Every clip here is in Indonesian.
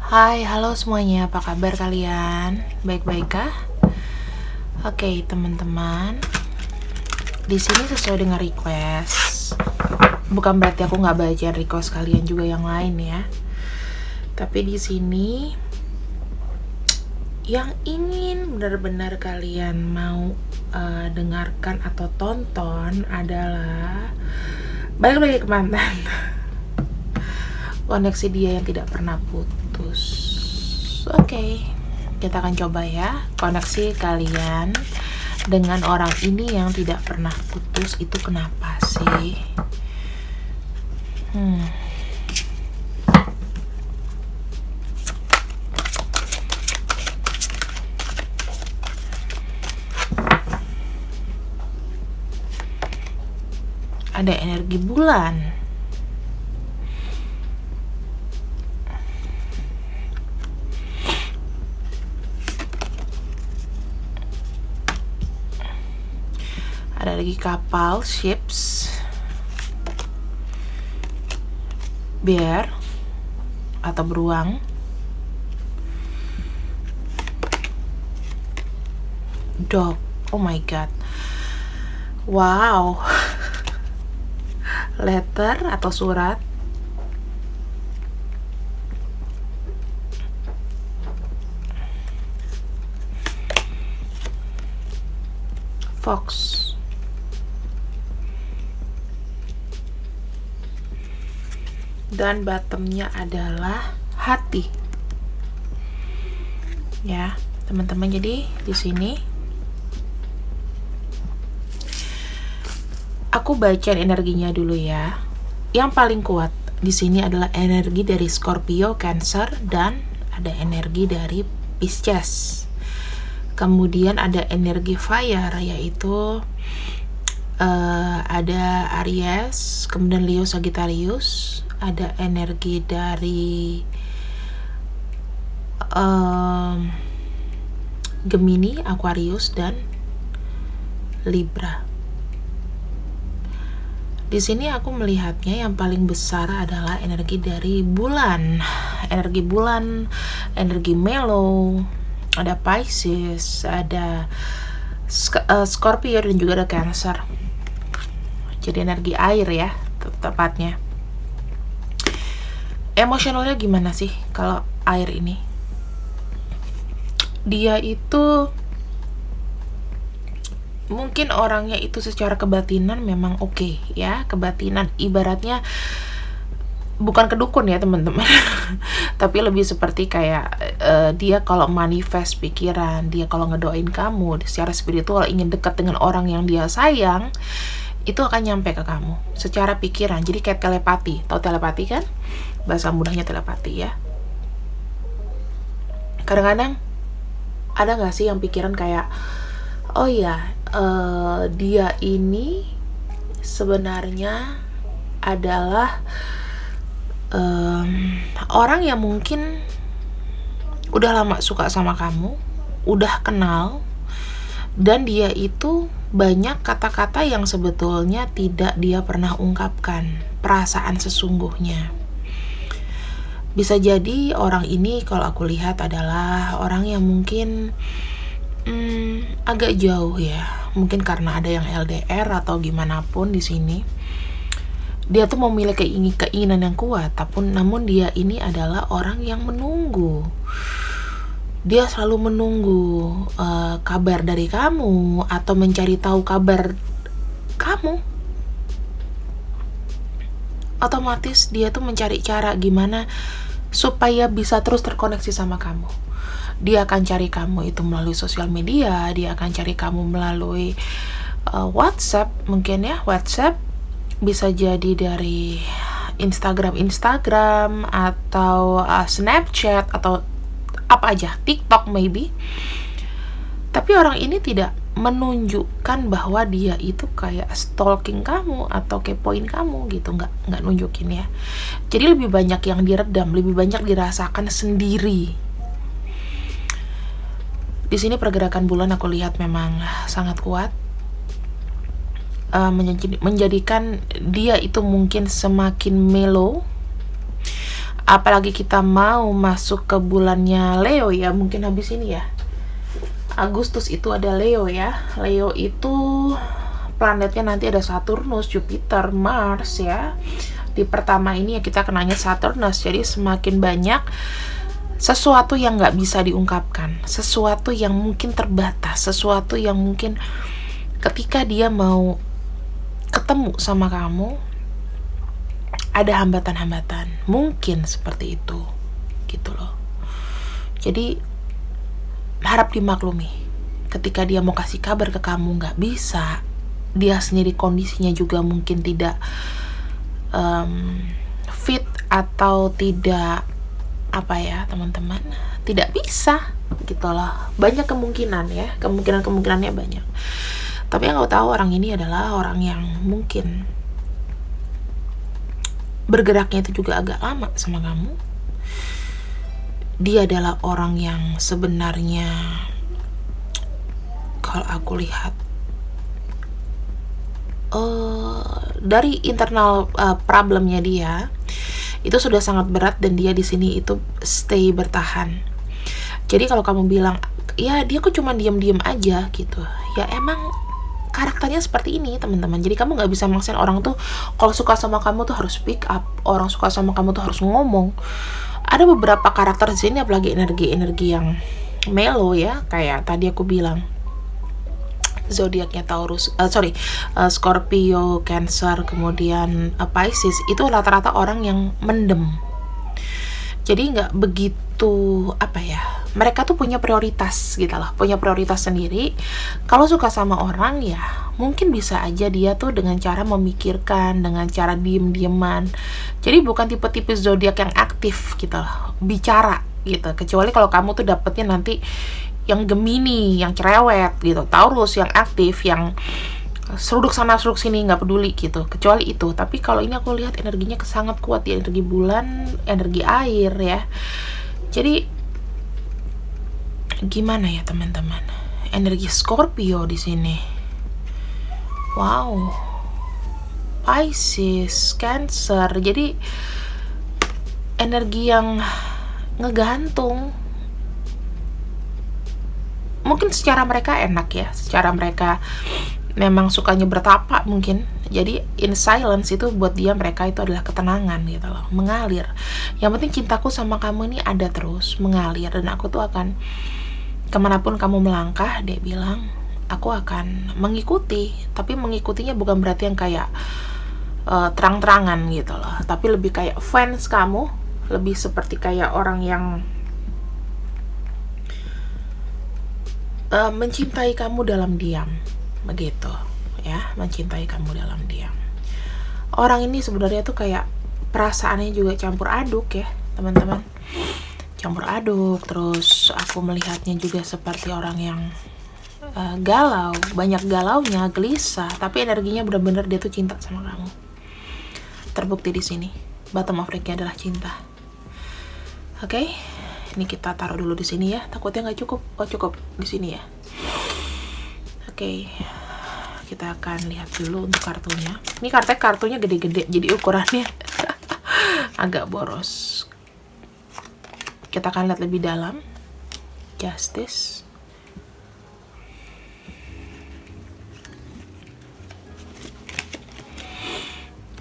Hai, halo semuanya. Apa kabar kalian? Baik-baik kah? Oke, teman-teman. Di sini sesuai dengan request. Bukan berarti aku nggak baca request kalian juga yang lain ya. Tapi di sini yang ingin benar-benar kalian mau dengarkan atau tonton adalah balik lagi ke mantan. Koneksi dia yang tidak pernah putus. Oke, kita akan coba ya koneksi kalian dengan orang ini yang tidak pernah putus itu kenapa sih? Ada energi bulan. Ada lagi kapal, ships, bear atau beruang, dog. Oh my god, wow. Letter atau surat, fox, dan bottomnya adalah hati. Ya, teman-teman. Jadi di sini aku bacain energinya dulu ya. Yang paling kuat di sini adalah energi dari Scorpio, Cancer, dan ada energi dari Pisces. Kemudian ada energi fire, yaitu ada Aries, kemudian Leo, Sagittarius. Ada energi dari Gemini, Aquarius, dan Libra. Di sini aku melihatnya yang paling besar adalah energi dari bulan. Energi bulan, energi Melo, ada Pisces, ada Scorpio, dan juga ada Cancer. Jadi energi air ya, tepatnya. Emosionalnya gimana sih kalau air ini? Dia itu mungkin orangnya itu secara kebatinan memang oke ya, kebatinan ibaratnya bukan kedukun ya teman-teman. Tapi lebih seperti kayak dia kalau manifest pikiran, dia kalau ngedoain kamu secara spiritual ingin dekat dengan orang yang dia sayang, itu akan nyampe ke kamu secara pikiran. Jadi kayak telepati. Tahu telepati kan? Bahasa mudahnya telepati ya. Kadang-kadang ada gak sih yang pikiran kayak, oh ya, dia ini sebenarnya adalah orang yang mungkin udah lama suka sama kamu, udah kenal, dan dia itu banyak kata-kata yang sebetulnya tidak dia pernah ungkapkan perasaan sesungguhnya. Bisa jadi orang ini kalau aku lihat adalah orang yang mungkin agak jauh ya, mungkin karena ada yang LDR atau gimana pun di sini. Dia tuh memiliki keinginan yang kuat, namun dia ini adalah orang yang menunggu. Dia selalu menunggu kabar dari kamu atau mencari tahu kabar kamu. Otomatis dia tuh mencari cara gimana supaya bisa terus terkoneksi sama kamu. Dia akan cari kamu itu melalui sosial media, dia akan cari kamu melalui WhatsApp, mungkin ya, WhatsApp bisa jadi dari Instagram atau Snapchat atau apa aja, TikTok maybe. Tapi orang ini tidak menunjukkan bahwa dia itu kayak stalking kamu atau kepoin kamu gitu, nggak nunjukin ya. Jadi lebih banyak yang diredam, lebih banyak dirasakan sendiri. Di sini pergerakan bulan aku lihat memang sangat kuat, menjadikan dia itu mungkin semakin mellow apalagi kita mau masuk ke bulannya Leo ya, mungkin habis ini ya, Agustus itu ada Leo ya. Leo itu planetnya nanti ada Saturnus, Jupiter, Mars ya. Di pertama ini ya kita kenanya Saturnus, jadi semakin banyak sesuatu yang nggak bisa diungkapkan, sesuatu yang mungkin terbatas, sesuatu yang mungkin ketika dia mau ketemu sama kamu ada hambatan-hambatan, mungkin seperti itu gitu loh. Jadi harap dimaklumi, ketika dia mau kasih kabar ke kamu nggak bisa, dia sendiri kondisinya juga mungkin tidak fit atau tidak apa ya teman-teman, tidak bisa gitu loh. Banyak kemungkinan ya, kemungkinannya banyak. Tapi yang kau tahu, orang ini adalah orang yang mungkin bergeraknya itu juga agak lama sama kamu. Dia adalah orang yang sebenarnya kalau aku lihat dari internal problemnya dia itu sudah sangat berat, dan dia di sini itu stay bertahan. Jadi kalau kamu bilang ya dia kok cuma diam-diam aja gitu, ya emang karakternya seperti ini teman-teman. Jadi kamu nggak bisa maksain orang tuh kalau suka sama kamu tuh harus speak up, orang suka sama kamu tuh harus ngomong. Ada beberapa karakter di sini, apalagi energi-energi yang mellow ya, kayak tadi aku bilang zodiaknya Taurus, Scorpio, Cancer, kemudian Pisces, itu rata-rata orang yang mendem. Jadi nggak begitu apa ya, mereka tuh punya prioritas gitu loh, punya prioritas sendiri. Kalau suka sama orang ya mungkin bisa aja dia tuh dengan cara memikirkan, dengan cara diem-dieman. Jadi bukan tipe-tipe zodiak yang aktif gitu loh, bicara gitu. Kecuali kalau kamu tuh dapetnya nanti yang Gemini, yang cerewet gitu, Taurus yang aktif, yang seruduk sana seruduk sini, nggak peduli gitu. Kecuali itu. Tapi kalau ini aku lihat energinya sangat kuat ya, energi bulan, energi air ya. Jadi gimana ya teman-teman, energi Scorpio di sini, wow, Pisces, Cancer. Jadi energi yang ngegantung. Mungkin secara mereka enak ya, secara mereka memang sukanya bertapa mungkin. Jadi in silence itu buat dia, mereka itu adalah ketenangan gitu loh, mengalir. Yang penting cintaku sama kamu ini ada terus mengalir, dan aku tuh akan kemanapun kamu melangkah, dia bilang, aku akan mengikuti. Tapi mengikutinya bukan berarti yang kayak terang-terangan gitu loh, tapi lebih kayak fans kamu, lebih seperti kayak orang yang mencintai kamu dalam diam, begitu ya, mencintai kamu dalam diam. Orang ini sebenarnya tuh kayak perasaannya juga campur aduk ya teman-teman, campur aduk. Terus aku melihatnya juga seperti orang yang galau, banyak galaunya, gelisah, tapi energinya benar-benar dia tuh cinta sama kamu. Terbukti di sini, bottom of deck-nya adalah cinta. Oke. Ini kita taruh dulu di sini ya, takutnya nggak cukup. Oh cukup di sini ya. Oke, kita akan lihat dulu untuk kartunya. Ini kartunya gede-gede, jadi ukurannya agak boros. Kita akan lihat lebih dalam. Justice,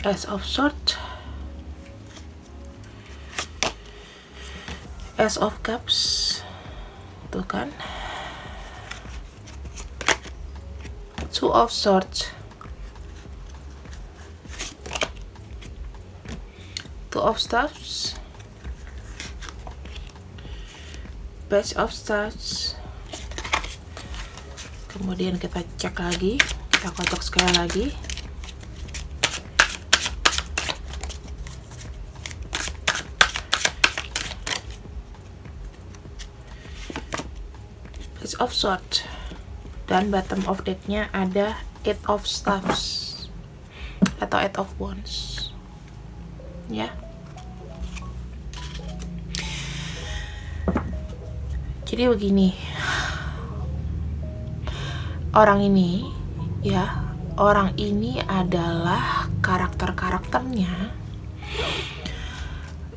Ace of Swords, Ace of Cups, tuh kan, Two of Swords, Two of Staffs, Page of Staffs. Kemudian kita cek lagi, kita kocok sekali lagi. Of Swords, dan bottom of deck-nya ada Eight of Staffs atau Eight of Wands ya. Jadi begini, orang ini ya, orang ini adalah karakternya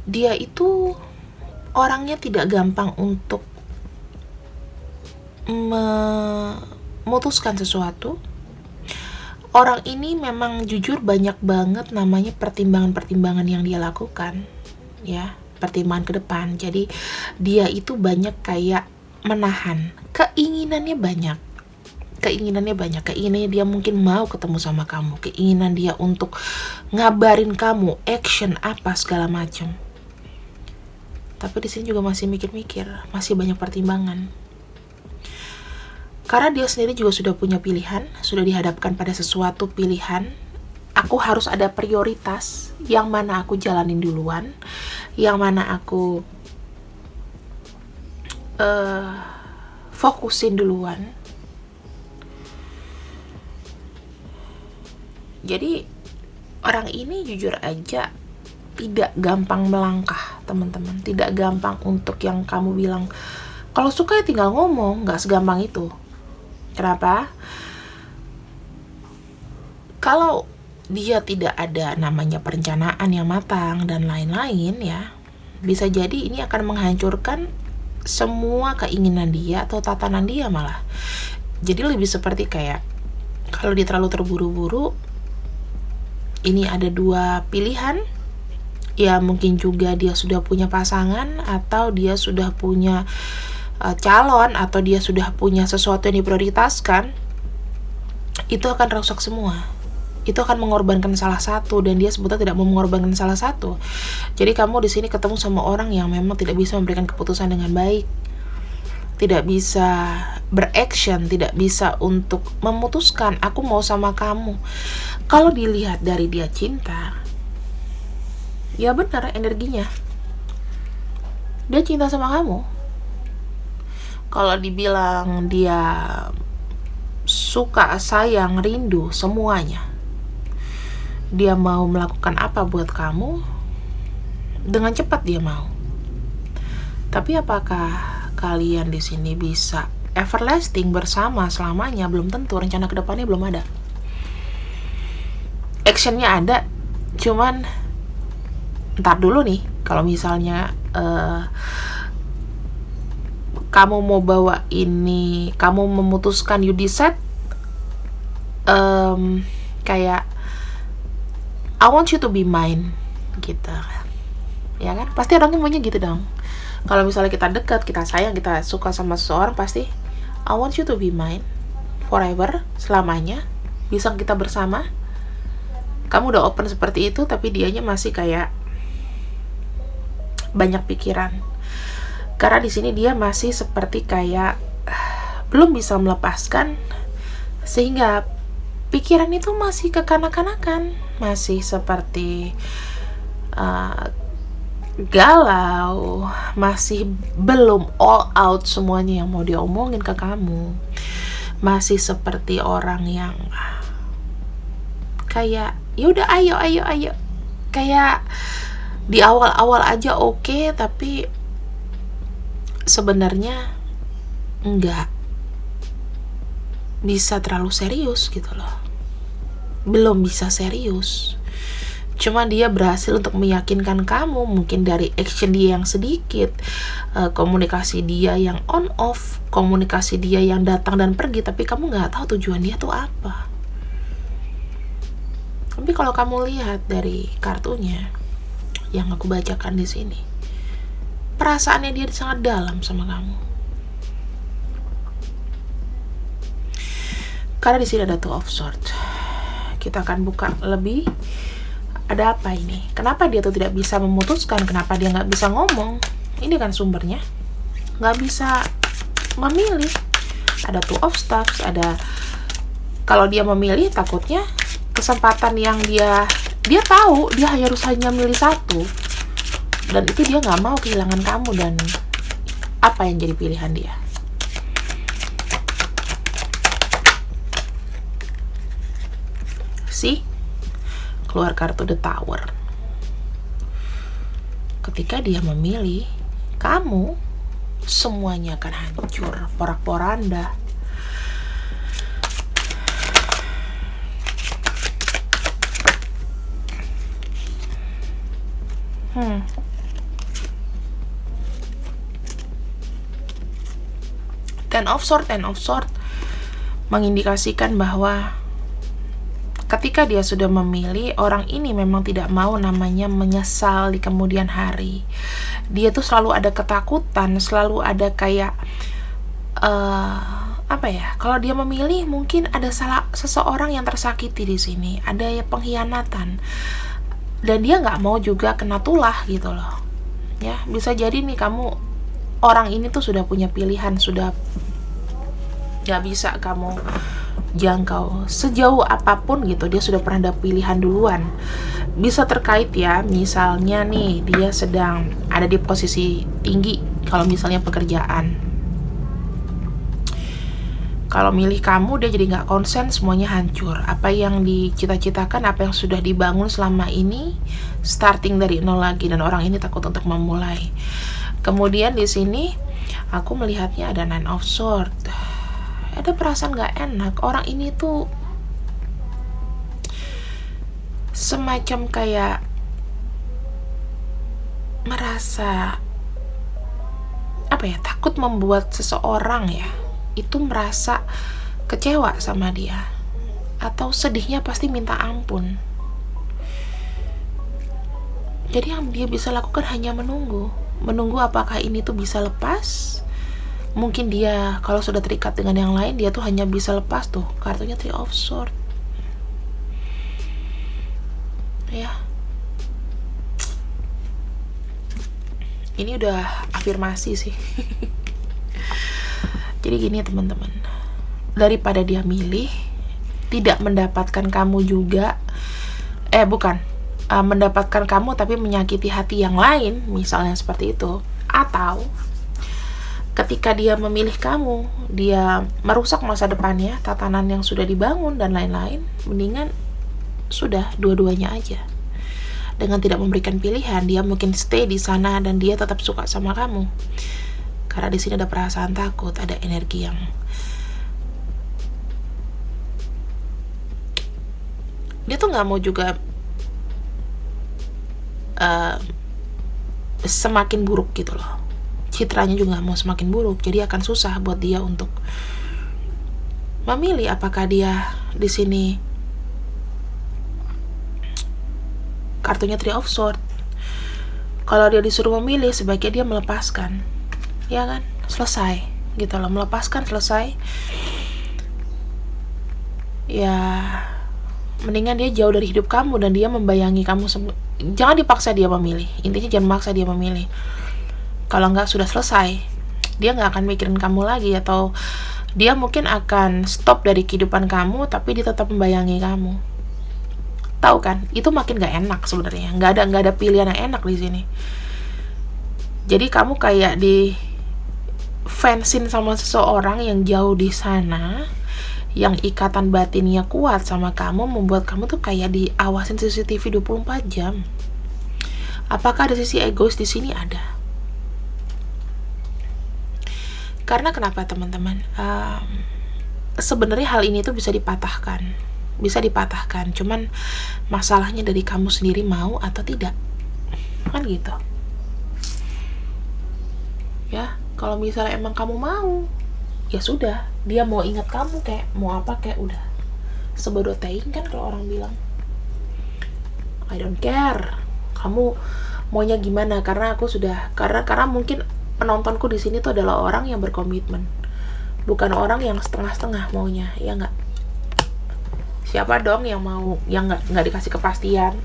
dia itu orangnya tidak gampang untuk memutuskan sesuatu. Orang ini memang jujur banyak banget namanya pertimbangan-pertimbangan yang dia lakukan, ya, pertimbangan ke depan. Jadi dia itu banyak kayak menahan, keinginannya banyak, keinginannya dia mungkin mau ketemu sama kamu, keinginan dia untuk ngabarin kamu, action apa segala macam. Tapi di sini juga masih mikir-mikir, masih banyak pertimbangan. Karena dia sendiri juga sudah punya pilihan, sudah dihadapkan pada sesuatu pilihan. Aku harus ada prioritas, yang mana aku jalanin duluan, yang mana aku fokusin duluan. Jadi orang ini jujur aja tidak gampang melangkah, teman-teman. Tidak gampang untuk yang kamu bilang, kalau suka ya tinggal ngomong, gak segampang itu. Kenapa? Kalau dia tidak ada namanya perencanaan yang matang dan lain-lain ya, bisa jadi ini akan menghancurkan semua keinginan dia atau tatanan dia malah. Jadi lebih seperti kayak kalau dia terlalu terburu-buru, ini ada dua pilihan. Ya mungkin juga dia sudah punya pasangan, atau dia sudah punya calon, atau dia sudah punya sesuatu yang diprioritaskan. Itu akan rusak semua. Itu akan mengorbankan salah satu, dan dia sebetulnya tidak mau mengorbankan salah satu. Jadi kamu di sini ketemu sama orang yang memang tidak bisa memberikan keputusan dengan baik, tidak bisa beraction, tidak bisa untuk memutuskan aku mau sama kamu. Kalau dilihat dari dia cinta, ya benar energinya, dia cinta sama kamu. Kalau dibilang dia suka, sayang, rindu, semuanya, dia mau melakukan apa buat kamu, dengan cepat dia mau. Tapi apakah kalian di sini bisa everlasting bersama selamanya? Belum tentu. Rencana kedepannya belum ada. Actionnya ada, cuman ntar dulu nih. Kalau misalnya kamu mau bawa ini, kamu memutuskan, you decide kayak I want you to be mine gitu, ya kan? Pasti orangnya maunya gitu dong. Kalau misalnya kita dekat, kita sayang, kita suka sama seseorang, pasti I want you to be mine forever, selamanya, bisa kita bersama. Kamu udah open seperti itu, tapi dianya masih kayak banyak pikiran. Karena di sini dia masih seperti kayak belum bisa melepaskan, sehingga pikiran itu masih kekanak-kanakan, masih seperti galau, masih belum all out semuanya yang mau diomongin ke kamu. Masih seperti orang yang kayak yaudah ayo, kayak di awal-awal aja oke, tapi sebenarnya enggak bisa terlalu serius gitu loh. Belum bisa serius. Cuma dia berhasil untuk meyakinkan kamu, mungkin dari action dia yang sedikit, komunikasi dia yang on off, komunikasi dia yang datang dan pergi, tapi kamu nggak tahu tujuan dia tuh apa. Tapi kalau kamu lihat dari kartunya yang aku bacakan di sini, perasaannya dia sangat dalam sama kamu. Karena di sini ada Two of Swords. Kita akan buka lebih. Ada apa ini? Kenapa dia tuh tidak bisa memutuskan? Kenapa dia nggak bisa ngomong? Ini kan sumbernya. Nggak bisa memilih. Ada Two of Staves. Ada, kalau dia memilih, takutnya kesempatan yang dia tahu dia harus hanya milih satu, dan itu dia nggak mau kehilangan kamu. Dan apa yang jadi pilihan dia? Keluar kartu The Tower. Ketika dia memilih kamu, semuanya akan hancur, porak-poranda. Ten of Sword mengindikasikan bahwa ketika dia sudah memilih, orang ini memang tidak mau namanya menyesal di kemudian hari. Dia tuh selalu ada ketakutan, selalu ada kayak kalau dia memilih mungkin ada seseorang yang tersakiti di sini, ada pengkhianatan, dan dia nggak mau juga kena tulah gitu loh. Ya, bisa jadi nih orang ini tuh sudah punya pilihan, sudah nggak bisa kamu jangkau sejauh apapun gitu, dia sudah pernah ada pilihan duluan. Bisa terkait ya, misalnya nih dia sedang ada di posisi tinggi, kalau misalnya pekerjaan, kalau milih kamu dia jadi nggak konsen, semuanya hancur. Apa yang dicita-citakan, apa yang sudah dibangun selama ini starting dari nol lagi, dan orang ini takut untuk memulai. Kemudian di sini aku melihatnya ada Nine of Swords. Ada perasaan gak enak. Orang ini tuh semacam kayak merasa takut membuat seseorang itu merasa kecewa sama dia, atau sedihnya pasti minta ampun. Jadi yang dia bisa lakukan hanya menunggu apakah ini tuh bisa lepas. Mungkin dia kalau sudah terikat dengan yang lain, dia tuh hanya bisa lepas tuh kartunya Three of Swords. Ya, ini udah afirmasi sih. Jadi gini teman-teman, daripada dia milih tidak mendapatkan kamu juga, mendapatkan kamu tapi menyakiti hati yang lain, misalnya seperti itu, atau ketika dia memilih kamu, dia merusak masa depannya, tatanan yang sudah dibangun dan lain-lain, mendingan sudah dua-duanya aja. Dengan tidak memberikan pilihan, dia mungkin stay di sana dan dia tetap suka sama kamu. Karena di sini ada perasaan takut, ada energi yang dia tuh nggak mau juga semakin buruk gitu loh. Citranya juga mau semakin buruk, jadi akan susah buat dia untuk memilih apakah dia di sini kartunya Three of Swords. Kalau dia disuruh memilih, sebaiknya dia melepaskan, ya kan, selesai gitu loh, melepaskan, selesai. Ya, mendingan dia jauh dari hidup kamu dan dia membayangi kamu. Jangan dipaksa dia memilih, intinya jangan maksa dia memilih. Kalau nggak sudah selesai, dia nggak akan mikirin kamu lagi, atau dia mungkin akan stop dari kehidupan kamu, tapi dia tetap membayangi kamu. Tahu kan? Itu makin nggak enak sebenarnya. Nggak ada pilihan yang enak di sini. Jadi kamu kayak di fansin sama seseorang yang jauh di sana, yang ikatan batinnya kuat sama kamu, membuat kamu tuh kayak diawasin CCTV 24 jam. Apakah ada sisi egois di sini? Ada. Karena kenapa teman-teman? Sebenarnya hal ini tuh bisa dipatahkan, cuman masalahnya dari kamu sendiri mau atau tidak, kan gitu. Ya, kalau misalnya emang kamu mau, ya sudah, dia mau ingat kamu kayak mau apa kayak udah sebodotein kan, kalau orang bilang I don't care kamu maunya gimana, karena mungkin penontonku di sini tuh adalah orang yang berkomitmen, bukan orang yang setengah-setengah maunya, ya nggak? Siapa dong yang nggak dikasih kepastian,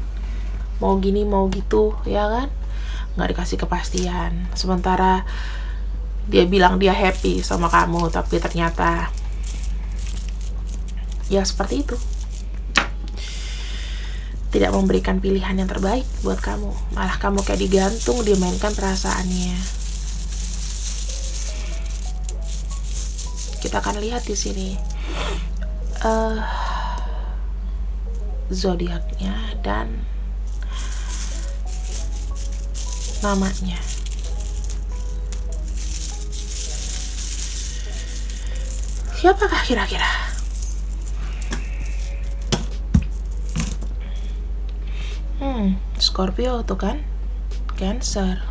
mau gini mau gitu, ya kan? Nggak dikasih kepastian, sementara dia bilang dia happy sama kamu, tapi ternyata ya seperti itu, tidak memberikan pilihan yang terbaik buat kamu, malah kamu kayak digantung, dia mainkan perasaannya. Kita akan lihat di sini zodiaknya dan namanya. Siapakah kira-kira? Scorpio tuh kan, Cancer,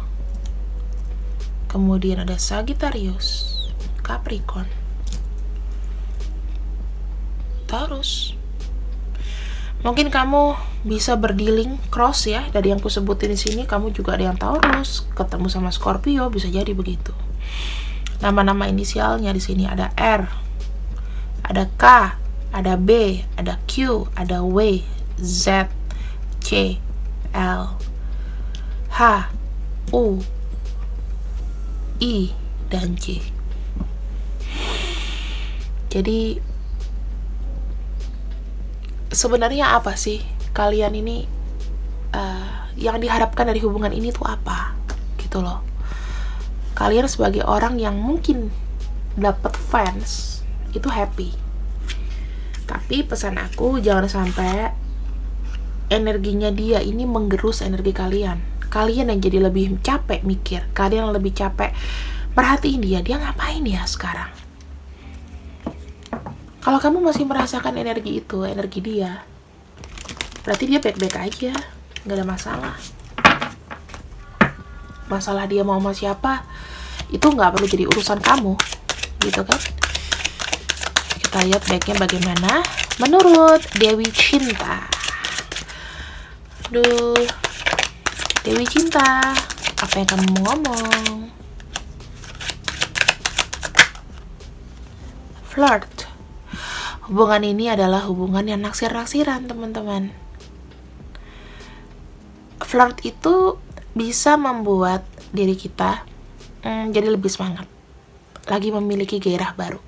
kemudian ada Sagittarius, Capricorn, Taurus. Mungkin kamu bisa berdealing cross ya, dari yang kusebutin di sini. Kamu juga ada yang Taurus, ketemu sama Scorpio, bisa jadi begitu. Nama-nama inisialnya di sini ada R, ada K, ada B, ada Q, ada W, Z, C, L, H, U, I, dan J. Jadi sebenarnya apa sih kalian ini yang diharapkan dari hubungan ini tuh apa gitu loh. Kalian sebagai orang yang mungkin dapat fans itu happy, tapi pesan aku jangan sampai energinya dia ini menggerus energi kalian. Kalian yang jadi lebih capek mikir, kalian yang lebih capek perhatiin dia ngapain ya sekarang. Kalau kamu masih merasakan energi itu, energi dia, berarti dia baik-baik aja, nggak ada masalah. Masalah dia mau sama siapa, itu nggak perlu jadi urusan kamu, gitu kan? Kita lihat baiknya bagaimana menurut Dewi Cinta. Duh, Dewi Cinta, apa yang kamu mau ngomong? Flirt. Hubungan ini adalah hubungan yang naksir-naksiran, teman-teman. Flirt itu bisa membuat diri kita jadi lebih semangat, lagi memiliki gairah baru.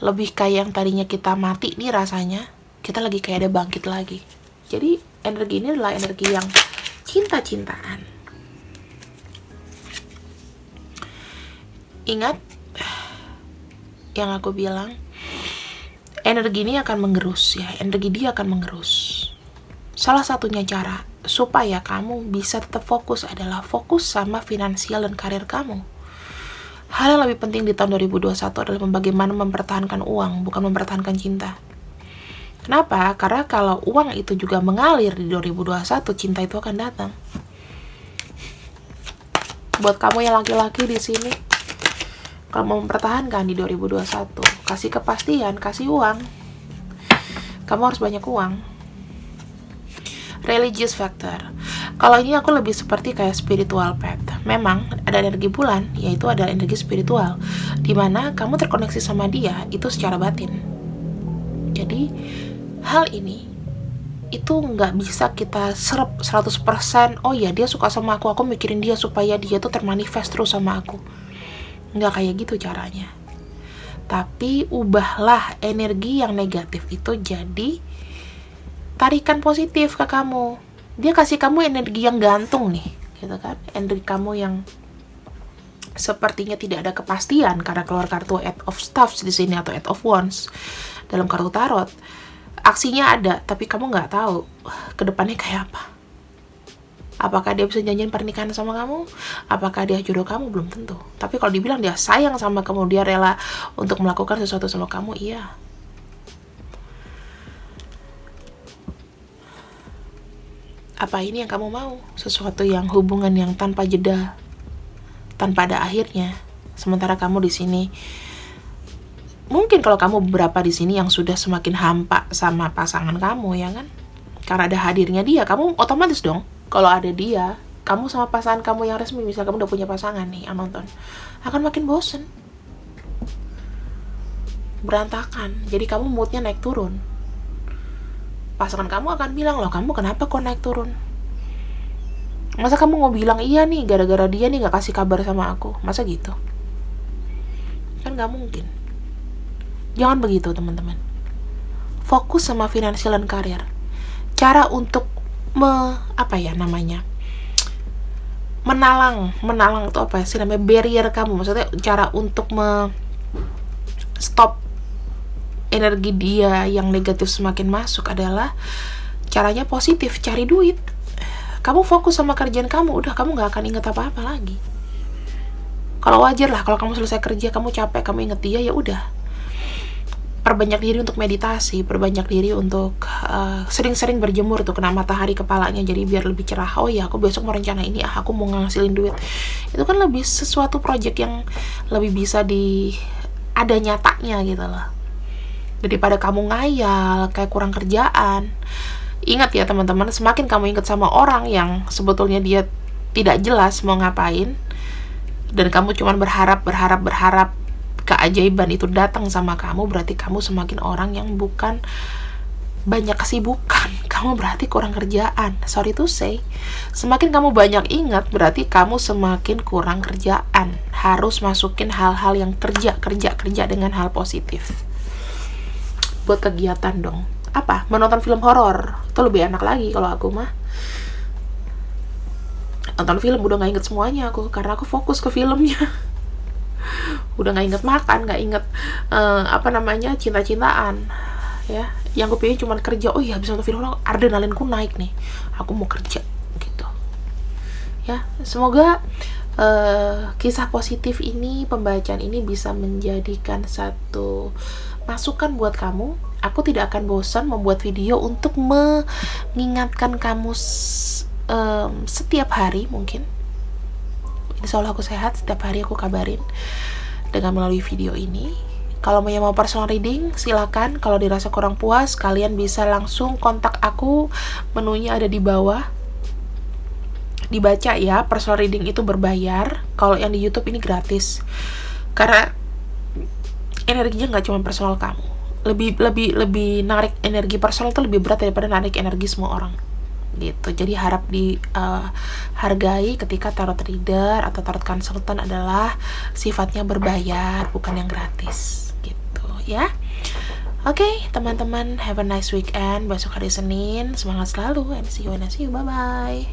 Lebih kayak yang tadinya kita mati nih rasanya, kita lagi kayak ada bangkit lagi. Jadi energi ini adalah energi yang cinta-cintaan. Ingat yang aku bilang, energi ini akan menggerus ya, energi dia akan menggerus. Salah satunya cara supaya kamu bisa tetap fokus adalah fokus sama finansial dan karir kamu. Hal yang lebih penting di tahun 2021 adalah bagaimana mempertahankan uang, bukan mempertahankan cinta. Kenapa? Karena kalau uang itu juga mengalir di 2021, cinta itu akan datang. Buat kamu yang laki-laki di sini, kalau mau mempertahankan di 2021, kasih kepastian, kasih uang. Kamu harus banyak uang. Religious factor. Kalau ini aku lebih seperti kayak spiritual path. Memang ada energi bulan, yaitu adalah energi spiritual, dimana kamu terkoneksi sama dia itu secara batin. Jadi hal ini itu nggak bisa kita serap 100%. Oh ya, dia suka sama aku mikirin dia supaya dia tuh termanifest terus sama aku. Nggak kayak gitu caranya. Tapi ubahlah energi yang negatif itu jadi tarikan positif ke kamu. Dia kasih kamu energi yang gantung nih, gitu kan? Energi kamu yang sepertinya tidak ada kepastian karena keluar kartu Eight of Staffs di sini atau Eight of Wands dalam kartu tarot. Aksinya ada, tapi kamu nggak tahu kedepannya kayak apa. Apakah dia bisa janjiin pernikahan sama kamu? Apakah dia jodoh kamu? Belum tentu. Tapi kalau dibilang dia sayang sama kamu, dia rela untuk melakukan sesuatu sama kamu, iya. Apa ini yang kamu mau? Sesuatu yang hubungan yang tanpa jeda, tanpa ada akhirnya. Sementara kamu di sini, mungkin kalau kamu beberapa di sini yang sudah semakin hampa sama pasangan kamu, ya kan? Karena ada hadirnya dia, kamu otomatis dong. Kalau ada dia, kamu sama pasangan kamu yang resmi, misal kamu udah punya pasangan nih yang nonton, akan makin bosen, berantakan. Jadi kamu moodnya naik turun. Pasangan kamu akan bilang, loh kamu kenapa kok naik turun? Masa kamu mau bilang iya nih gara-gara dia nih gak kasih kabar sama aku? Masa gitu? Kan gak mungkin. Jangan begitu, teman-teman. Fokus sama finansial dan karir. Cara untuk menalang itu apa sih namanya, barrier kamu, maksudnya cara untuk stop energi dia yang negatif semakin masuk adalah caranya positif, cari duit. Kamu fokus sama kerjaan kamu, udah kamu gak akan inget apa-apa lagi. Kalau wajar lah, kalau kamu selesai kerja, kamu capek, kamu inget dia, ya udah. Perbanyak diri untuk meditasi, perbanyak diri untuk sering-sering berjemur tuh, kena matahari kepalanya, jadi biar lebih cerah. Oh ya, aku besok mau rencana ini, aku mau ngasilin duit. Itu kan lebih sesuatu project yang lebih bisa ada nyatanya gitu loh. daripada kamu ngayal kayak kurang kerjaan. Ingat ya teman-teman, semakin kamu ingat sama orang yang sebetulnya dia tidak jelas mau ngapain, dan kamu cuma berharap keajaiban itu datang sama kamu, berarti kamu semakin orang yang bukan banyak kesibukan. Kamu berarti kurang kerjaan. Sorry to say, semakin kamu banyak ingat, berarti kamu semakin kurang kerjaan. Harus masukin hal-hal yang kerja dengan hal positif. Buat kegiatan dong. Apa? Menonton film horor. Itu lebih enak lagi kalau aku mah. Nonton film udah gak inget semuanya aku, karena aku fokus ke filmnya. Udah gak inget makan, gak inget cinta-cintaan ya. Yang aku pilih cuma kerja. Oh iya, habis nonton film horor, adrenalinku naik nih, aku mau kerja gitu ya. Semoga kisah positif ini, pembacaan ini bisa menjadikan satu masukan buat kamu. Aku tidak akan bosan membuat video untuk mengingatkan kamu setiap hari. Mungkin insya Allah aku sehat, setiap hari aku kabarin dengan melalui video ini. Kalau mau personal reading, silakan. Kalau dirasa kurang puas, kalian bisa langsung kontak aku, menunya ada di bawah. Dibaca ya, personal reading itu berbayar. Kalau yang di YouTube ini gratis, karena energinya nggak cuma personal kamu. Lebih narik energi personal itu lebih berat daripada narik energi semua orang gitu. Jadi harap dihargai ketika tarot reader atau tarot konsultan adalah sifatnya berbayar, bukan yang gratis gitu ya. Oke, teman-teman, have a nice weekend. Besok hari Senin, semangat selalu, and see you, bye bye.